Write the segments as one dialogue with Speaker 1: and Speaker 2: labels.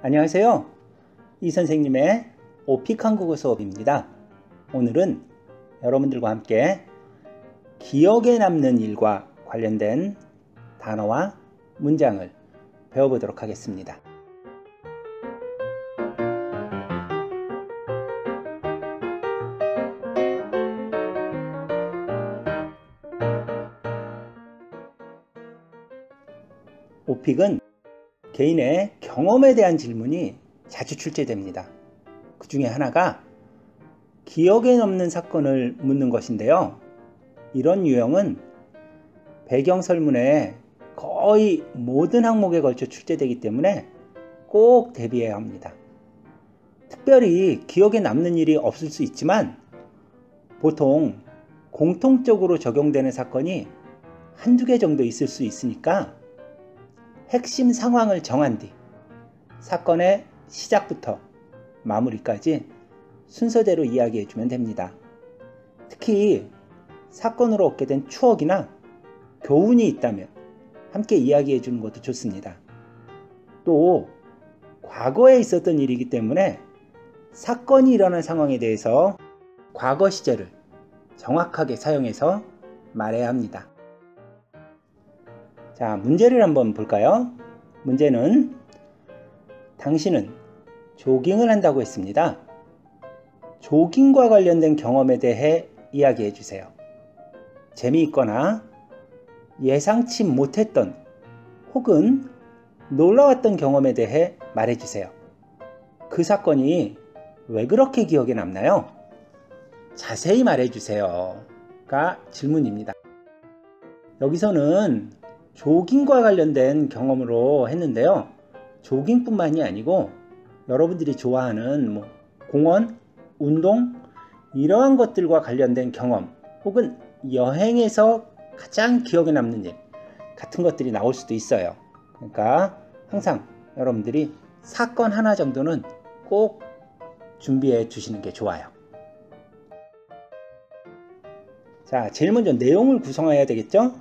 Speaker 1: 안녕하세요. 이 선생님의 오픽 한국어 수업입니다. 오늘은 여러분들과 함께 기억에 남는 일과 관련된 단어와 문장을 배워보도록 하겠습니다. 오픽은 개인의 경험에 대한 질문이 자주 출제됩니다. 그 중에 하나가 기억에 남는 사건을 묻는 것인데요. 이런 유형은 배경 설문에 거의 모든 항목에 걸쳐 출제되기 때문에 꼭 대비해야 합니다. 특별히 기억에 남는 일이 없을 수 있지만 보통 공통적으로 적용되는 사건이 한두 개 정도 있을 수 있으니까 핵심 상황을 정한 뒤 사건의 시작부터 마무리까지 순서대로 이야기해 주면 됩니다. 특히 사건으로 얻게 된 추억이나 교훈이 있다면 함께 이야기해 주는 것도 좋습니다. 또 과거에 있었던 일이기 때문에 사건이 일어난 상황에 대해서 과거 시제를 정확하게 사용해서 말해야 합니다. 자, 문제를 한번 볼까요? 문제는 당신은 조깅을 한다고 했습니다. 조깅과 관련된 경험에 대해 이야기해 주세요. 재미있거나 예상치 못했던 혹은 놀라웠던 경험에 대해 말해 주세요. 그 사건이 왜 그렇게 기억에 남나요? 자세히 말해 주세요가 질문입니다. 여기서는 조깅과 관련된 경험으로 했는데요. 조깅뿐만이 아니고 여러분들이 좋아하는 공원, 운동 이러한 것들과 관련된 경험 혹은 여행에서 가장 기억에 남는 일 같은 것들이 나올 수도 있어요. 그러니까 항상 여러분들이 사건 하나 정도는 꼭 준비해 주시는 게 좋아요. 자, 제일 먼저 내용을 구성해야 되겠죠?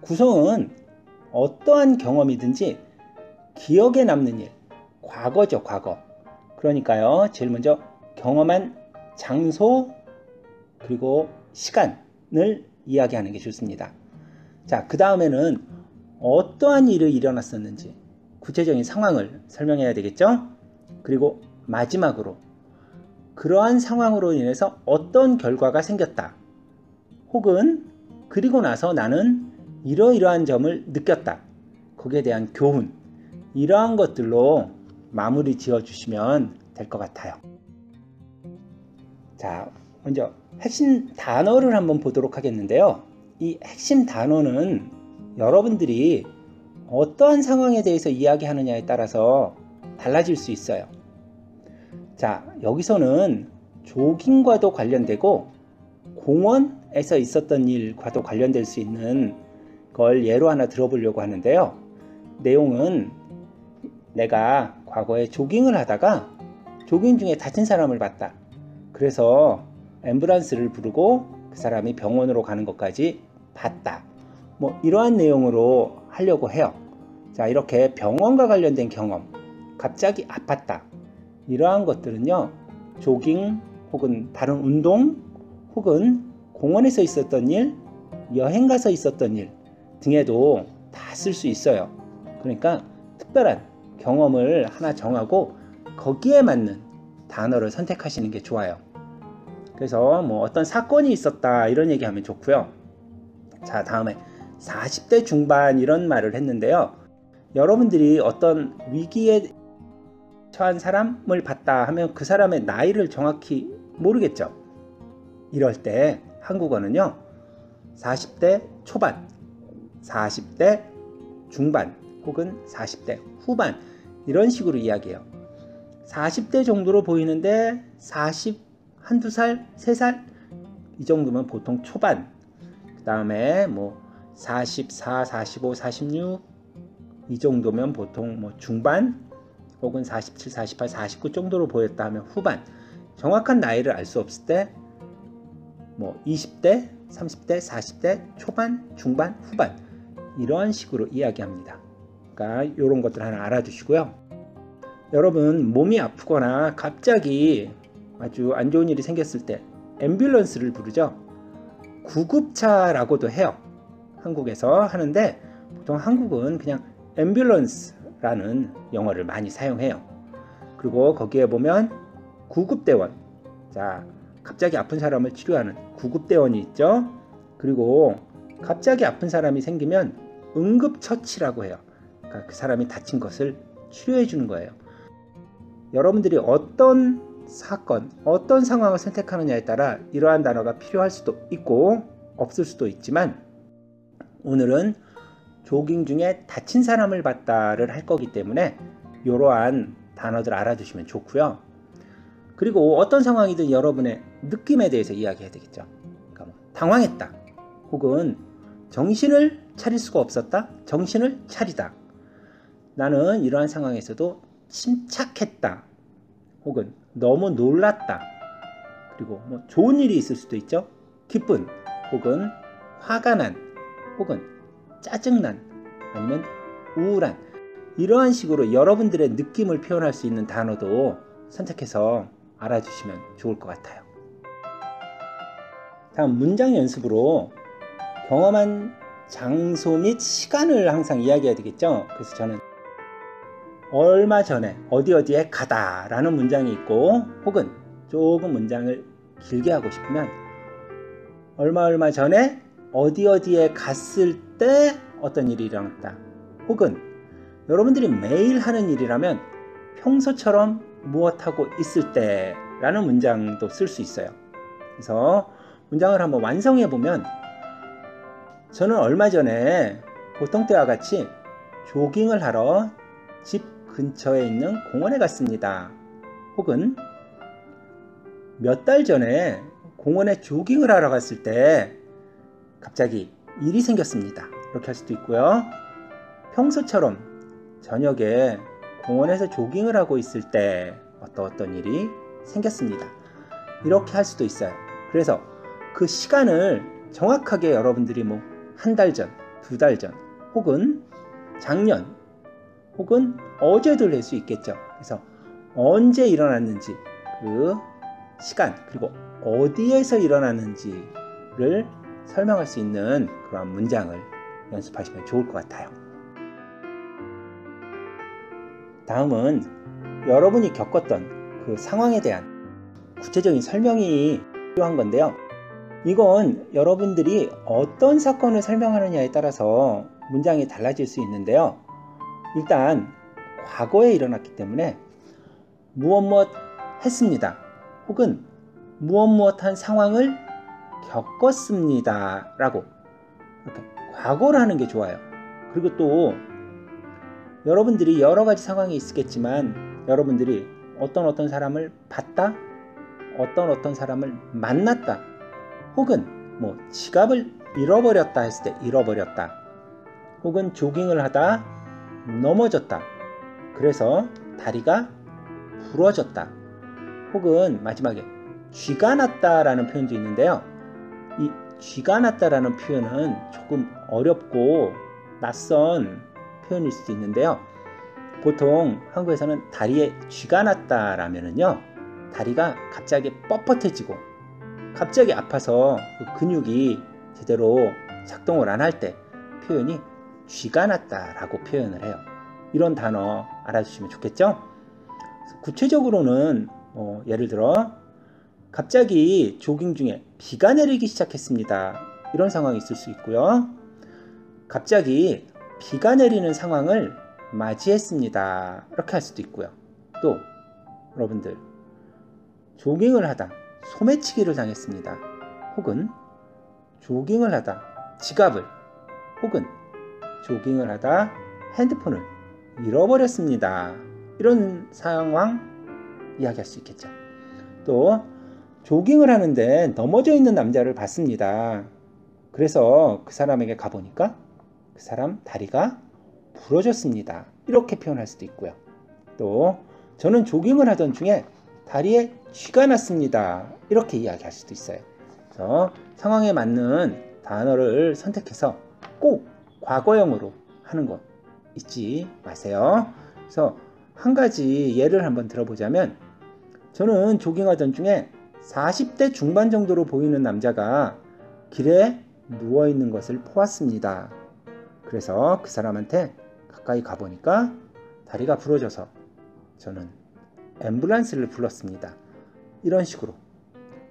Speaker 1: 구성은 어떠한 경험이든지 기억에 남는 일, 과거죠, 과거. 그러니까요, 제일 먼저 경험한 장소 그리고 시간을 이야기하는 게 좋습니다. 자, 그 다음에는 어떠한 일이 일어났었는지 구체적인 상황을 설명해야 되겠죠? 그리고 마지막으로 그러한 상황으로 인해서 어떤 결과가 생겼다. 혹은 그리고 나서 나는 이러이러한 점을 느꼈다. 거기에 대한 교훈 이러한 것들로 마무리 지어주시면 될 것 같아요. 자, 먼저 핵심 단어를 한번 보도록 하겠는데요. 이 핵심 단어는 여러분들이 어떠한 상황에 대해서 이야기하느냐에 따라서 달라질 수 있어요. 자, 여기서는 조깅과도 관련되고 공원에서 있었던 일과도 관련될 수 있는 걸 예로 하나 들어보려고 하는데요. 내용은 내가 과거에 조깅을 하다가 조깅 중에 다친 사람을 봤다. 그래서 앰뷸런스를 부르고 그 사람이 병원으로 가는 것까지 봤다. 이러한 내용으로 하려고 해요. 자, 이렇게 병원과 관련된 경험, 갑자기 아팠다. 이러한 것들은요, 조깅 혹은 다른 운동 혹은 공원에서 있었던 일, 여행 가서 있었던 일 등에도 다 쓸 수 있어요. 그러니까 특별한 경험을 하나 정하고 거기에 맞는 단어를 선택하시는 게 좋아요. 그래서 어떤 사건이 있었다 이런 얘기하면 좋고요. 자, 다음에 40대 중반 이런 말을 했는데요. 여러분들이 어떤 위기에 처한 사람을 봤다 하면 그 사람의 나이를 정확히 모르겠죠. 이럴 때 한국어는요. 40대 초반, 40대 중반 혹은 40대 후반 이런 식으로 이야기해요. 40대 정도로 보이는데 한두 살, 3살 이 정도면 보통 초반. 그 다음에 44, 45, 46 이 정도면 보통 중반 혹은 47, 48, 49 정도로 보였다 하면 후반. 정확한 나이를 알 수 없을 때 20대, 30대, 40대, 초반, 중반, 후반 이런 식으로 이야기합니다. 그러니까 이런 것들 하나 알아두시고요. 여러분 몸이 아프거나 갑자기 아주 안 좋은 일이 생겼을 때 앰뷸런스를 부르죠. 구급차라고도 해요. 한국에서 하는데 보통 한국은 그냥 앰뷸런스라는 영어를 많이 사용해요. 그리고 거기에 보면 구급대원, 자 갑자기 아픈 사람을 치료하는 구급대원이 있죠. 그리고 갑자기 아픈 사람이 생기면 응급처치라고 해요. 그러니까 그 사람이 다친 것을 치료해 주는 거예요. 여러분들이 어떤 사건, 어떤 상황을 선택하느냐에 따라 이러한 단어가 필요할 수도 있고 없을 수도 있지만 오늘은 조깅 중에 다친 사람을 봤다를 할 거기 때문에 이러한 단어들 알아두시면 좋고요. 그리고 어떤 상황이든 여러분의 느낌에 대해서 이야기해야 되겠죠. 그러니까 뭐 당황했다, 혹은 정신을 차릴 수가 없었다, 정신을 차리다. 나는 이러한 상황에서도 침착했다, 혹은 너무 놀랐다. 그리고 뭐 좋은 일이 있을 수도 있죠. 기쁜, 혹은 화가 난, 혹은 짜증난, 아니면 우울한, 이러한 식으로 여러분들의 느낌을 표현할 수 있는 단어도 선택해서 알아주시면 좋을 것 같아요. 다음 문장 연습으로 경험한 장소 및 시간을 항상 이야기해야 되겠죠. 그래서 저는 얼마 전에 어디에 가다 라는 문장이 있고, 혹은 조금 문장을 길게 하고 싶으면 얼마 전에 어디에 갔을 때 어떤 일이 일어났다, 혹은 여러분들이 매일 하는 일이라면 평소처럼 무엇하고 있을 때 라는 문장도 쓸 수 있어요. 그래서 문장을 한번 완성해 보면, 저는 얼마 전에 보통 때와 같이 조깅을 하러 집 근처에 있는 공원에 갔습니다. 혹은 몇 달 전에 공원에 조깅을 하러 갔을 때 갑자기 일이 생겼습니다. 이렇게 할 수도 있고요. 평소처럼 저녁에 공원에서 조깅을 하고 있을 때 어떤 일이 생겼습니다. 이렇게 할 수도 있어요. 그래서 그 시간을 정확하게 여러분들이 뭐 한 달 전, 두 달 전, 혹은 작년, 혹은 어제도 낼 수 있겠죠. 그래서 언제 일어났는지, 그 시간, 그리고 어디에서 일어났는지를 설명할 수 있는 그런 문장을 연습하시면 좋을 것 같아요. 다음은 여러분이 겪었던 그 상황에 대한 구체적인 설명이 필요한 건데요. 이건 여러분들이 어떤 사건을 설명하느냐에 따라서 문장이 달라질 수 있는데요. 일단 과거에 일어났기 때문에 무엇 했습니다, 혹은 무엇한 상황을 겪었습니다 라고 이렇게 과거를 하는 게 좋아요. 그리고 또 여러분들이 여러 가지 상황이 있겠지만 여러분들이 어떤 사람을 봤다, 어떤 사람을 만났다, 혹은 뭐 지갑을 잃어버렸다 했을 때 잃어버렸다, 혹은 조깅을 하다 넘어졌다, 그래서 다리가 부러졌다, 혹은 마지막에 쥐가 났다라는 표현도 있는데요. 이 쥐가 났다라는 표현은 조금 어렵고 낯선 표현일 수도 있는데요. 보통 한국에서는 다리에 쥐가 났다라면은요, 다리가 갑자기 뻣뻣해지고 갑자기 아파서 그 근육이 제대로 작동을 안 할 때 표현이 쥐가 났다라고 표현을 해요. 이런 단어 알아주시면 좋겠죠? 구체적으로는 예를 들어 갑자기 조깅 중에 비가 내리기 시작했습니다. 이런 상황이 있을 수 있고요. 갑자기 비가 내리는 상황을 맞이했습니다. 이렇게 할 수도 있고요. 또 여러분들 조깅을 하다 소매치기를 당했습니다. 혹은 조깅을 하다 지갑을, 혹은 조깅을 하다 핸드폰을 잃어버렸습니다. 이런 상황 이야기할 수 있겠죠. 또 조깅을 하는데 넘어져 있는 남자를 봤습니다. 그래서 그 사람에게 가보니까 그 사람 다리가 부러졌습니다. 이렇게 표현할 수도 있고요. 또 저는 조깅을 하던 중에 다리에 쥐가 났습니다. 이렇게 이야기할 수도 있어요. 그래서 상황에 맞는 단어를 선택해서 꼭 과거형으로 하는 것 잊지 마세요. 그래서 한 가지 예를 한번 들어보자면, 저는 조깅하던 중에 40대 중반 정도로 보이는 남자가 길에 누워있는 것을 보았습니다. 그래서 그 사람한테 가까이 가보니까 다리가 부러져서 저는 앰뷸런스를 불렀습니다. 이런 식으로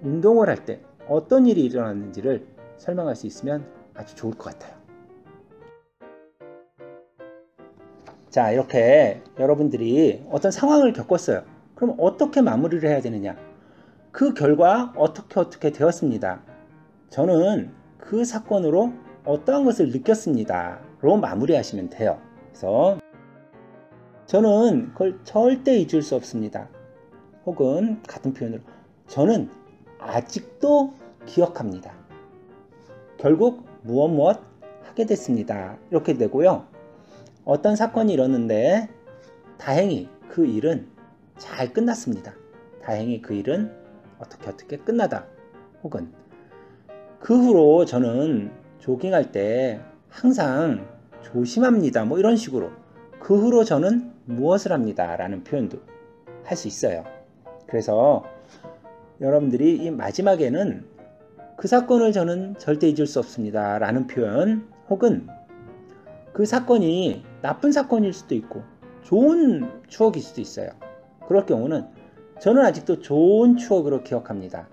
Speaker 1: 운동을 할 때 어떤 일이 일어났는지를 설명할 수 있으면 아주 좋을 것 같아요. 자, 이렇게 여러분들이 어떤 상황을 겪었어요. 그럼 어떻게 마무리를 해야 되느냐? 그 결과 어떻게 되었습니다. 저는 그 사건으로 어떠한 것을 느꼈습니다. 로 마무리하시면 돼요. 그래서 저는 그걸 절대 잊을 수 없습니다. 혹은 같은 표현으로 저는 아직도 기억합니다. 결국 무엇 하게 됐습니다. 이렇게 되고요. 어떤 사건이 일어났는데 다행히 그 일은 잘 끝났습니다. 다행히 그 일은 어떻게 끝나다. 혹은 그 후로 저는 조깅할 때 항상 조심합니다. 뭐 이런 식으로 그 후로 저는 무엇을 합니다. 라는 표현도 할 수 있어요. 그래서 여러분들이 이 마지막에는 그 사건을 저는 절대 잊을 수 없습니다. 라는 표현, 혹은 그 사건이 나쁜 사건일 수도 있고 좋은 추억일 수도 있어요. 그럴 경우는 저는 아직도 좋은 추억으로 기억합니다.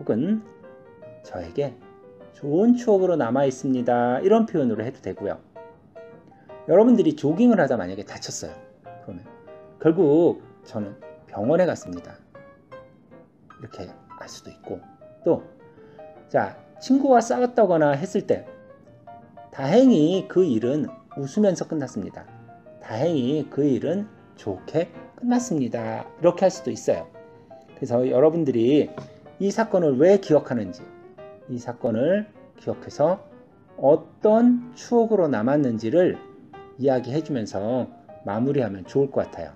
Speaker 1: 혹은 저에게 좋은 추억으로 남아 있습니다. 이런 표현으로 해도 되고요. 여러분들이 조깅을 하다 만약에 다쳤어요. 그러면 결국 저는 병원에 갔습니다. 이렇게 할 수도 있고, 또 친구와 싸웠다거나 했을 때 다행히 그 일은 웃으면서 끝났습니다. 다행히 그 일은 좋게 끝났습니다. 이렇게 할 수도 있어요. 그래서 여러분들이 이 사건을 왜 기억하는지, 이 사건을 기억해서 어떤 추억으로 남았는지를 이야기해주면서 마무리하면 좋을 것 같아요.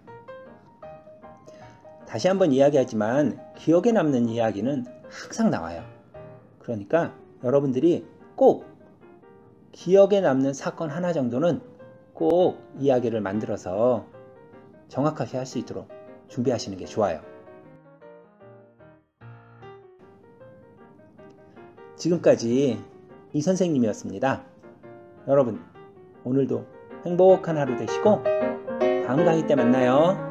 Speaker 1: 다시 한번 이야기하지만 기억에 남는 이야기는 항상 나와요. 그러니까 여러분들이 꼭 기억에 남는 사건 하나 정도는 꼭 이야기를 만들어서 정확하게 할 수 있도록 준비하시는 게 좋아요. 지금까지 이 선생님이었습니다. 여러분, 오늘도 행복한 하루 되시고 다음 강의 때 만나요.